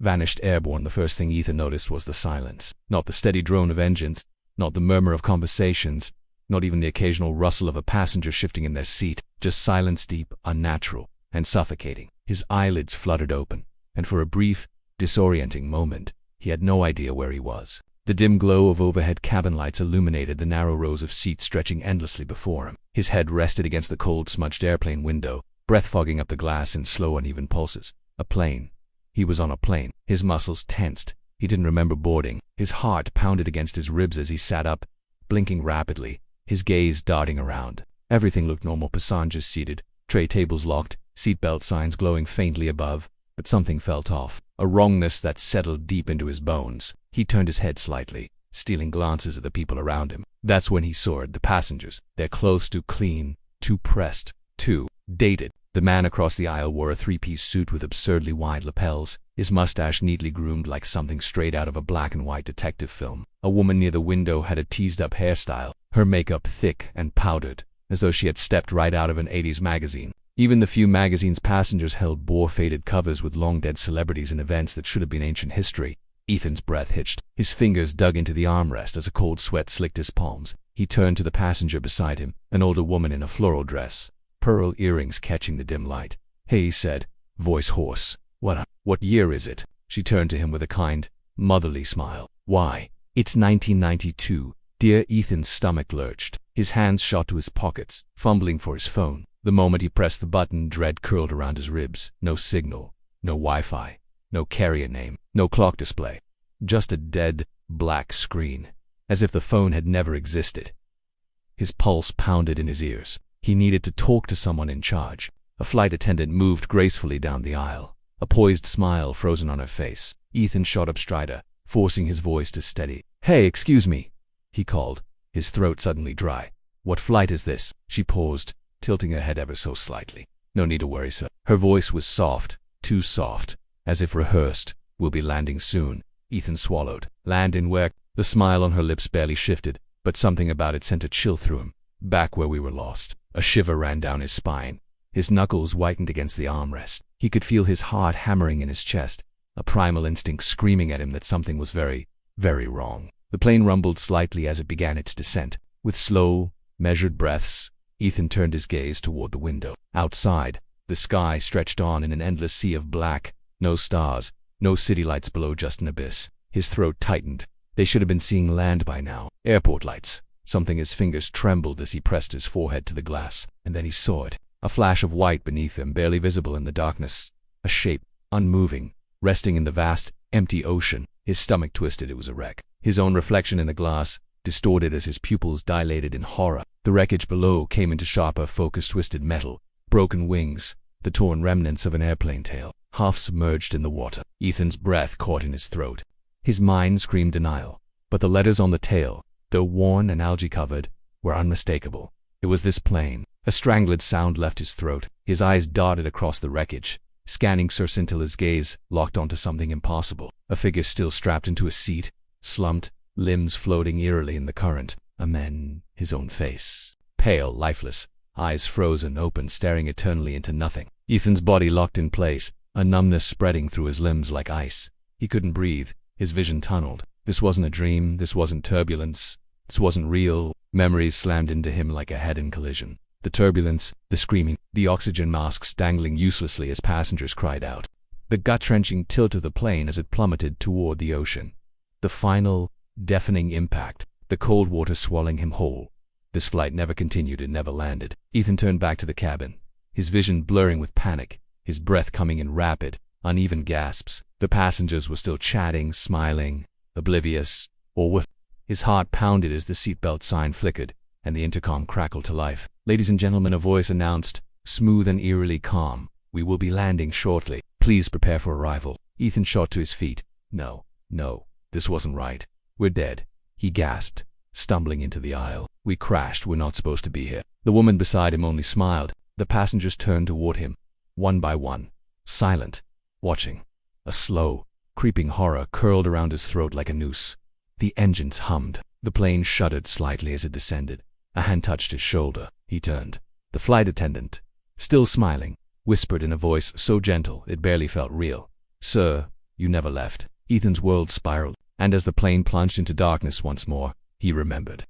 Vanished Airborne. The first thing Ethan noticed was the silence. Not the steady drone of engines, not the murmur of conversations, not even the occasional rustle of a passenger shifting in their seat. Just silence, deep, unnatural, and suffocating. His eyelids fluttered open, and for a brief, disorienting moment, he had no idea where he was. The dim glow of overhead cabin lights illuminated the narrow rows of seats stretching endlessly before him. His head rested against the cold, smudged airplane window, breath fogging up the glass in slow, uneven pulses. A plane. He was on a plane. His muscles tensed. He didn't remember boarding. His heart pounded against his ribs as he sat up, blinking rapidly, his gaze darting around. Everything looked normal. Passengers seated, tray tables locked, seatbelt signs glowing faintly above, but something felt off, a wrongness that settled deep into his bones. He turned his head slightly, stealing glances at the people around him. That's when he saw it, the passengers. Their clothes too clean, too pressed, too dated. The man across the aisle wore a three-piece suit with absurdly wide lapels, his mustache neatly groomed like something straight out of a black-and-white detective film. A woman near the window had a teased-up hairstyle, her makeup thick and powdered, as though she had stepped right out of an 80s magazine. Even the few magazine's passengers held bore-faded covers with long-dead celebrities and events that should have been ancient history. Ethan's breath hitched. His fingers dug into the armrest as a cold sweat slicked his palms. He turned to the passenger beside him, an older woman in a floral dress, pearl earrings catching the dim light. "Hey," he said, voice hoarse. What year is it?" She turned to him with a kind, motherly smile. "Why, it's 1992. Dear Ethan's stomach lurched. His hands shot to his pockets, fumbling for his phone. The moment he pressed the button, dread curled around his ribs. No signal, no Wi-Fi, no carrier name, no clock display. Just a dead, black screen, as if the phone had never existed. His pulse pounded in his ears. He needed to talk to someone in charge. A flight attendant moved gracefully down the aisle, a poised smile frozen on her face. Ethan shot up Strider, forcing his voice to steady. "Hey, excuse me," he called, his throat suddenly dry. "What flight is this?" She paused, tilting her head ever so slightly. "No need to worry, sir." Her voice was soft, too soft, as if rehearsed. "We'll be landing soon." Ethan swallowed. "Land in where?" The smile on her lips barely shifted, but something about it sent a chill through him. "Back where we were lost." A shiver ran down his spine. His knuckles whitened against the armrest. He could feel his heart hammering in his chest, a primal instinct screaming at him that something was very, very wrong. The plane rumbled slightly as it began its descent. With slow, measured breaths, Ethan turned his gaze toward the window. Outside, the sky stretched on in an endless sea of black, no stars, no city lights below, just an abyss. His throat tightened. They should have been seeing land by now. Airport lights. Something. His fingers trembled as he pressed his forehead to the glass, and then he saw it. A flash of white beneath him, barely visible in the darkness. A shape, unmoving, resting in the vast, empty ocean. His stomach twisted. It was a wreck. His own reflection in the glass, distorted as his pupils dilated in horror. The wreckage below came into sharper focus, twisted metal, broken wings, the torn remnants of an airplane tail, half submerged in the water. Ethan's breath caught in his throat. His mind screamed denial, but the letters on the tail, though worn and algae-covered, were unmistakable. It was this plane. A strangled sound left his throat. His eyes darted across the wreckage, scanning Sir Scintilla's gaze locked onto something impossible. A figure still strapped into a seat, slumped, limbs floating eerily in the current. A man, his own face. Pale, lifeless, eyes frozen open, staring eternally into nothing. Ethan's body locked in place, a numbness spreading through his limbs like ice. He couldn't breathe. His vision tunneled. This wasn't a dream. This wasn't turbulence. This wasn't real. Memories slammed into him like a head-on collision. The turbulence, the screaming, the oxygen masks dangling uselessly as passengers cried out. The gut-wrenching tilt of the plane as it plummeted toward the ocean. The final, deafening impact, the cold water swallowing him whole. This flight never continued. It never landed. Ethan turned back to the cabin, his vision blurring with panic, his breath coming in rapid, uneven gasps. The passengers were still chatting, smiling, oblivious, or what? His heart pounded as the seatbelt sign flickered, and the intercom crackled to life. "Ladies and gentlemen," a voice announced, smooth and eerily calm. "We will be landing shortly. Please prepare for arrival." Ethan shot to his feet. No, this wasn't right. "We're dead," he gasped, stumbling into the aisle. "We crashed. We're not supposed to be here." The woman beside him only smiled. The passengers turned toward him, one by one, silent, watching. A slow, creeping horror curled around his throat like a noose. The engines hummed. The plane shuddered slightly as it descended. A hand touched his shoulder. He turned. The flight attendant, still smiling, whispered in a voice so gentle it barely felt real, "Sir, You never left. Ethan's world spiraled, and as the plane plunged into darkness once more, he remembered.